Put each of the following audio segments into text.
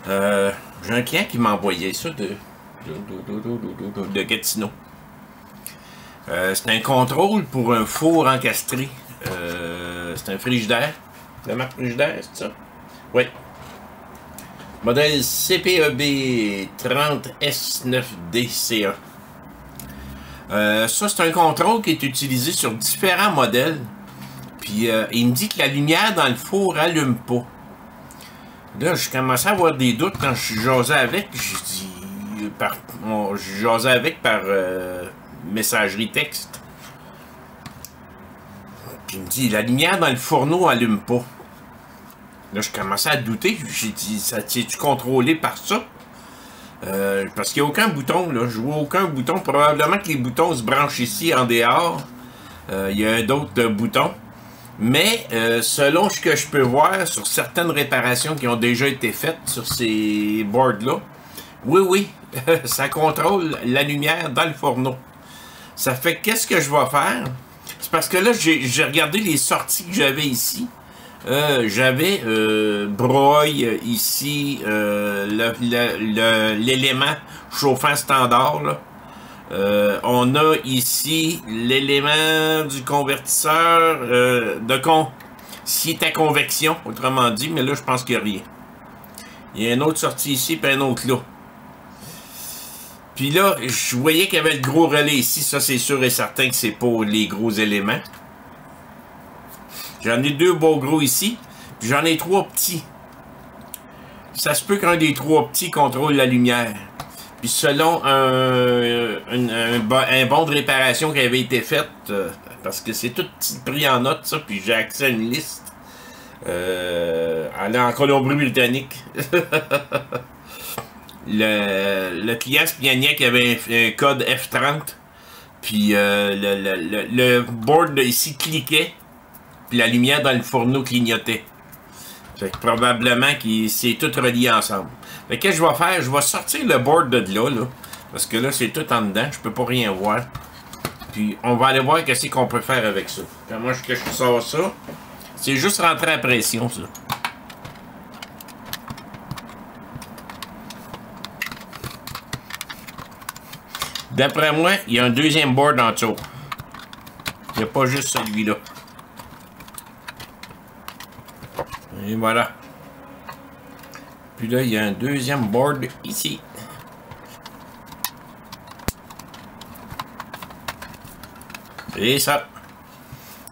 J'ai un client qui m'a envoyé ça de Gatineau. C'est un contrôle pour un four encastré. C'est un frigidaire. La marque frigidaire, c'est ça? Oui. Modèle CPEB 30S9DCA. Ça, c'est un contrôle qui est utilisé sur différents modèles. Puis, il me dit que la lumière dans le four allume pas. Là, je commençais à avoir des doutes quand je jasais avec. Je dis... je jasais avec par messagerie texte. Puis il me dit, la lumière dans le fourneau allume pas. Là, je commençais à douter. J'ai dit, ça t'es-tu contrôlé par ça? Parce qu'il n'y a aucun bouton, là. Je vois aucun bouton. Probablement que les boutons se branchent ici en dehors. Il y a d'autres boutons. Mais, selon ce que je peux voir sur certaines réparations qui ont déjà été faites sur ces boards-là, oui, ça contrôle la lumière dans le fourneau. Ça fait qu'est-ce que je vais faire? C'est parce que là, j'ai regardé les sorties que j'avais ici. J'avais broye ici, l'élément chauffant standard, là. On a ici l'élément du convertisseur s'il est à convection, autrement dit, mais là, je pense qu'il n'y a rien. Il y a une autre sortie ici, puis un autre là. Puis là, je voyais qu'il y avait le gros relais ici. Ça, c'est sûr et certain que c'est pour les gros éléments. J'en ai 2 beaux gros ici, puis j'en ai 3 petits. Ça se peut qu'un des 3 petits contrôle la lumière. Puis selon un bon de réparation qui avait été fait, parce que c'est tout pris en note, ça, puis j'ai accès à une liste. En Colombie-Britannique. le client se plaignait qu'il y avait un code F30, puis le board ici cliquait, puis la lumière dans le fourneau clignotait. Fait que probablement que c'est tout relié ensemble. Fait que je vais faire, je vais sortir le board de là, parce que là c'est tout en dedans, je peux pas rien voir. Puis on va aller voir qu'est-ce qu'on peut faire avec ça. Comment est-ce que je sors ça? C'est juste rentrer à pression, ça. D'après moi, il y a un deuxième board en dessous. Il n'y a pas juste celui-là. Et voilà. Puis là, il y a un deuxième board ici. Et ça.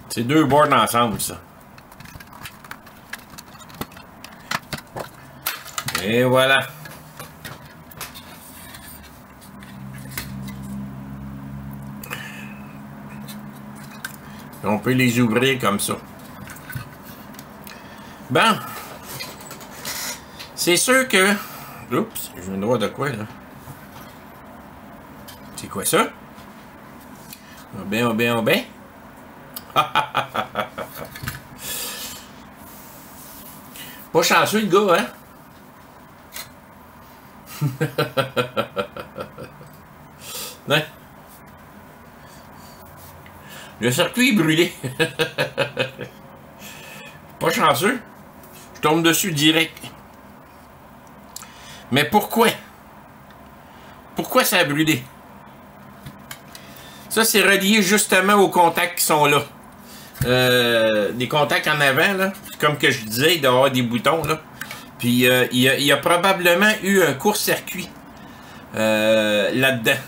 C'est 2 boards ensemble, ça. Et voilà. On peut les ouvrir comme ça. Bon. C'est sûr que... Oups, je me dois de quoi, là? C'est quoi ça? Oh ben. Pas chanceux, le gars, hein? Non. Le circuit est brûlé. Pas chanceux. Je tombe dessus direct. Mais pourquoi? Pourquoi ça a brûlé? Ça, c'est relié justement aux contacts qui sont là. Des contacts en avant, là. Comme que je disais, il doit y avoir des boutons, là. Puis, il y a probablement eu un court-circuit là-dedans.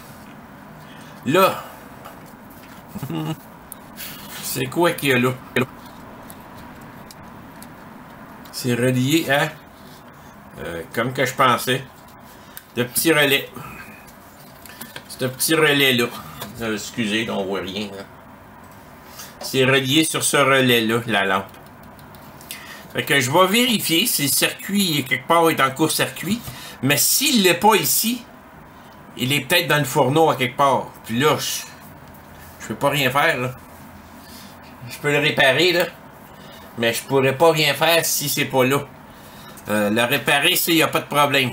Là. C'est quoi qu'il y a là? C'est relié à... comme que je pensais, de petits relais. Ce petit relais-là. Excusez, on voit rien. Hein. C'est relié sur ce relais-là, la lampe. Fait que je vais vérifier si le circuit, quelque part, est en court-circuit. Mais s'il n'est pas ici, il est peut-être dans le fourneau à quelque part. Puis là, je peux pas rien faire, là. Je peux le réparer, là. Mais je pourrais pas rien faire si c'est pas là. Le réparer, il n'y a pas de problème.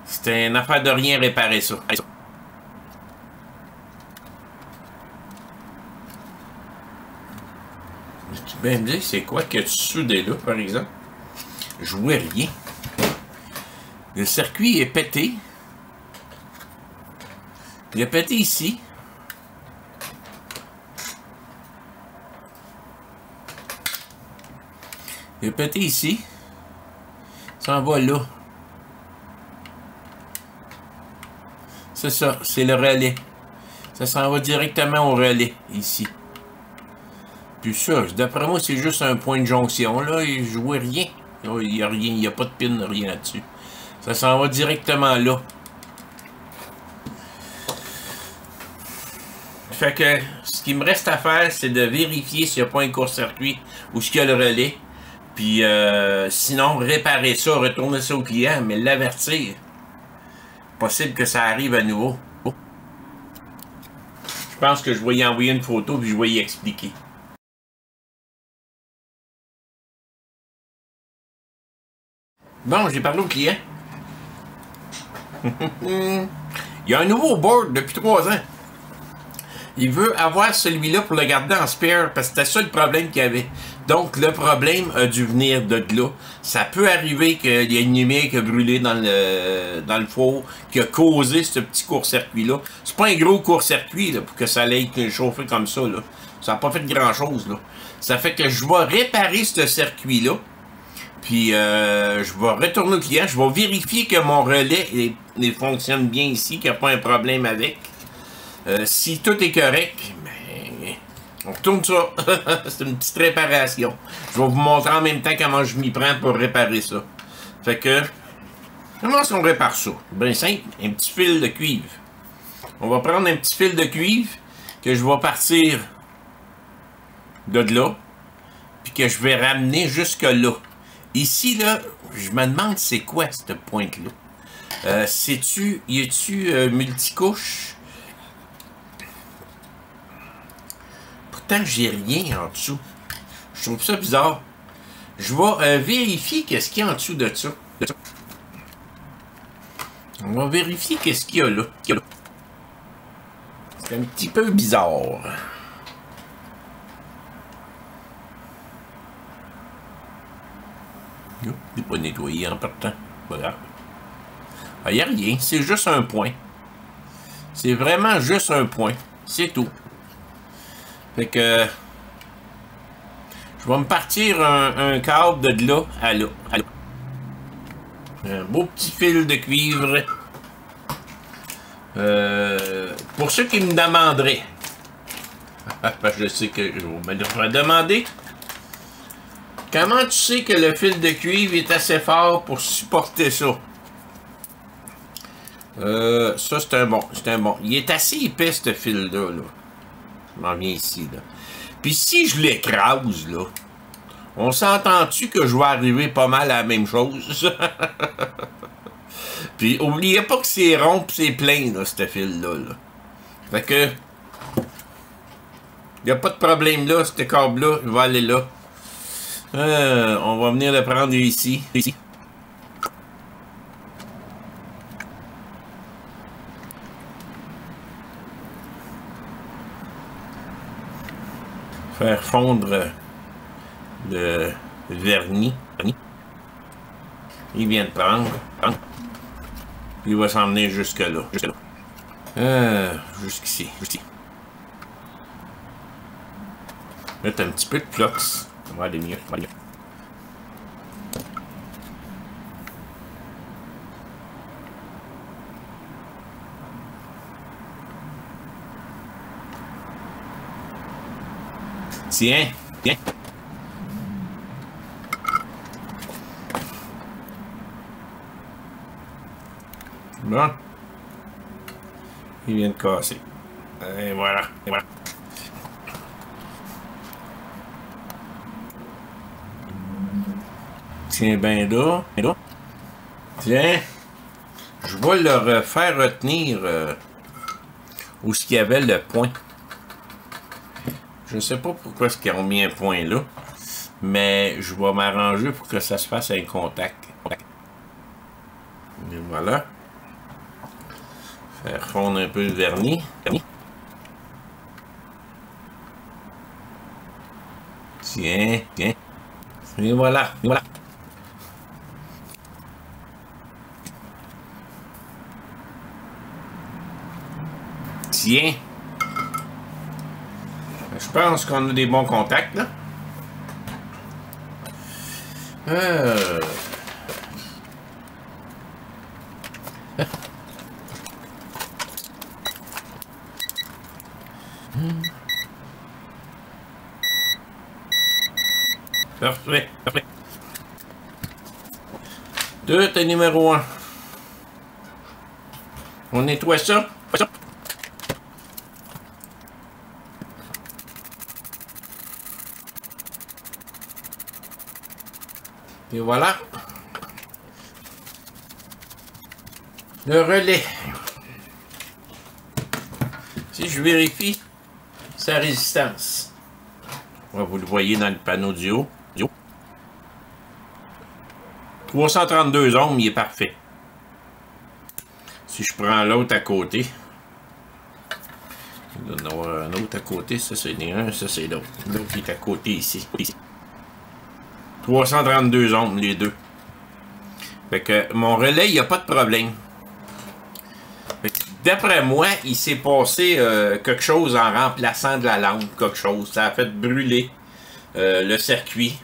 C'est une affaire de rien réparer ça. Tu peux me dire c'est quoi que tu soudais là, par exemple? Je vois rien. Le circuit est pété. Il est pété ici. Il est pété ici. Ça en va là. C'est ça, c'est le relais. Ça s'en va directement au relais, ici. Puis ça, d'après moi, c'est juste un point de jonction. Là, je vois rien. Il n'y a rien, il n'y a pas de pin, rien là-dessus. Ça s'en va directement là. Fait que, ce qui me reste à faire, c'est de vérifier s'il n'y a pas un court-circuit ou s'il y a le relais. Puis, sinon, réparer ça, retourner ça au client, mais l'avertir. Possible que ça arrive à nouveau. Oh. Je pense que je vais y envoyer une photo puis je vais y expliquer. Bon, j'ai parlé au client. Il y a un nouveau board depuis 3 ans. Il veut avoir celui-là pour le garder en spare parce que c'était ça le problème qu'il y avait. Donc, le problème a dû venir de là. Ça peut arriver qu'il y ait une lumière qui a brûlé dans le four, qui a causé ce petit court-circuit-là. C'est pas un gros court-circuit pour que ça allait être chauffé comme ça. Là. Ça n'a pas fait grand-chose. Ça fait que je vais réparer ce circuit-là. Puis, je vais retourner au client. Je vais vérifier que mon relais il fonctionne bien ici, qu'il n'y a pas un problème avec. Si tout est correct, ben, on retourne ça. C'est une petite réparation. Je vais vous montrer en même temps comment je m'y prends pour réparer ça. Fait que, comment est-ce qu'on répare ça? Bien simple, un petit fil de cuivre. On va prendre un petit fil de cuivre que je vais partir de là, puis que je vais ramener jusque là. Ici, là, je me demande c'est quoi cette pointe-là. Y a-tu multicouche? Pourtant, j'ai rien en dessous. Je trouve ça bizarre. Je vais vérifier qu'est-ce qu'il y a en dessous de ça. On va vérifier qu'est-ce qu'il y a là. C'est un petit peu bizarre. Il n'est pas nettoyé en partant. Voilà. Il n'y a rien. C'est juste un point. C'est vraiment juste un point. C'est tout. Fait que... je vais me partir un câble de là à là. Un beau petit fil de cuivre. Pour ceux qui me demanderaient. Je sais que je vais me le redemander. Comment tu sais que le fil de cuivre est assez fort pour supporter ça? Ça, c'est un bon. C'est un bon. Il est assez épais, ce fil-là. Là. Je m'en viens ici. Là. Puis si je l'écrase, là, on s'entend-tu que je vais arriver pas mal à la même chose? Puis oubliez pas que c'est rond et c'est plein, là, ce fil-là. Là. Fait que... il n'y a pas de problème là, ce câble-là, il va aller là. On va venir le prendre ici. Faire fondre le vernis. Il vient de prendre. Il va s'emmener jusque là. Jusqu'ici. Mettre un petit peu de flux. Ça va aller mieux. Tiens. Bon. Il vient de casser. Et voilà. Tiens ben là. Tiens. Je vais le faire retenir où ce qu'il y avait le point. Je ne sais pas pourquoi est-ce qu'ils ont mis un point là. Mais je vais m'arranger pour que ça se fasse un contact. Et voilà. Faire fondre un peu le vernis. Tiens. Et voilà. Tiens. Je pense qu'on a des bons contacts, là. Parfait, parfait. Tout est numéro 1. On nettoie ça. Et voilà. Le relais. Si je vérifie sa résistance. Vous le voyez dans le panneau du haut. 332 ohms, il est parfait. Si je prends l'autre à côté, il doit y en avoir un autre à côté, ça c'est un, ça c'est l'autre. L'autre qui est à côté ici. 332 ohms les deux. Fait que mon relais, il n'y a pas de problème. D'après moi, il s'est passé quelque chose en remplaçant de la lampe, quelque chose. Ça a fait brûler le circuit.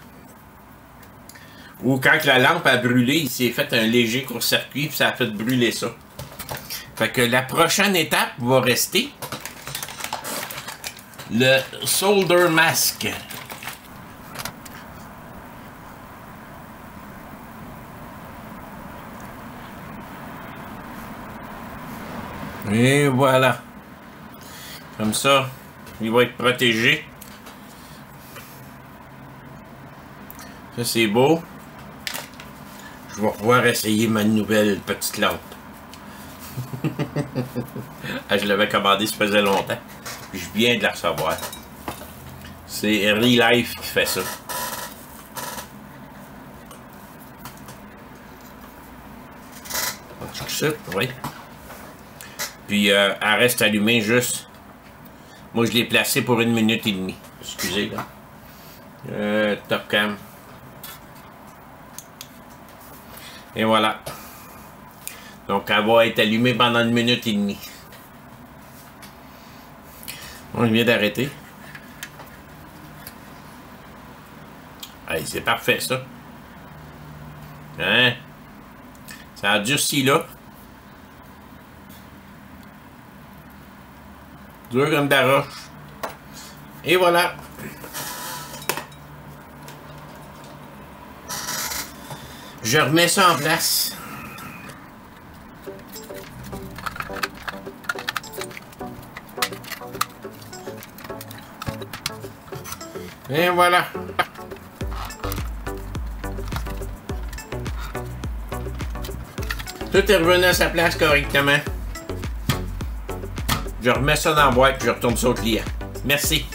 Ou quand la lampe a brûlé, il s'est fait un léger court-circuit, puis ça a fait brûler ça. Fait que la prochaine étape va rester le solder mask. Et voilà. Comme ça, il va être protégé. Ça, c'est beau. Je vais pouvoir essayer ma nouvelle petite lampe. Je l'avais commandé, ça faisait longtemps. Je viens de la recevoir. C'est Relife qui fait ça. Oui. Puis elle reste allumée juste. Moi je l'ai placée pour 1 minute et demie. Excusez là. Top cam. Et voilà. Donc elle va être allumée pendant 1 minute et demie. On vient d'arrêter. Hey, c'est parfait ça. Hein? Ça a durci là. Dur comme de la roche. Et voilà. Je remets ça en place. Et voilà. Tout est revenu à sa place correctement. Je remets ça dans la boîte et je retourne ça au client. Merci.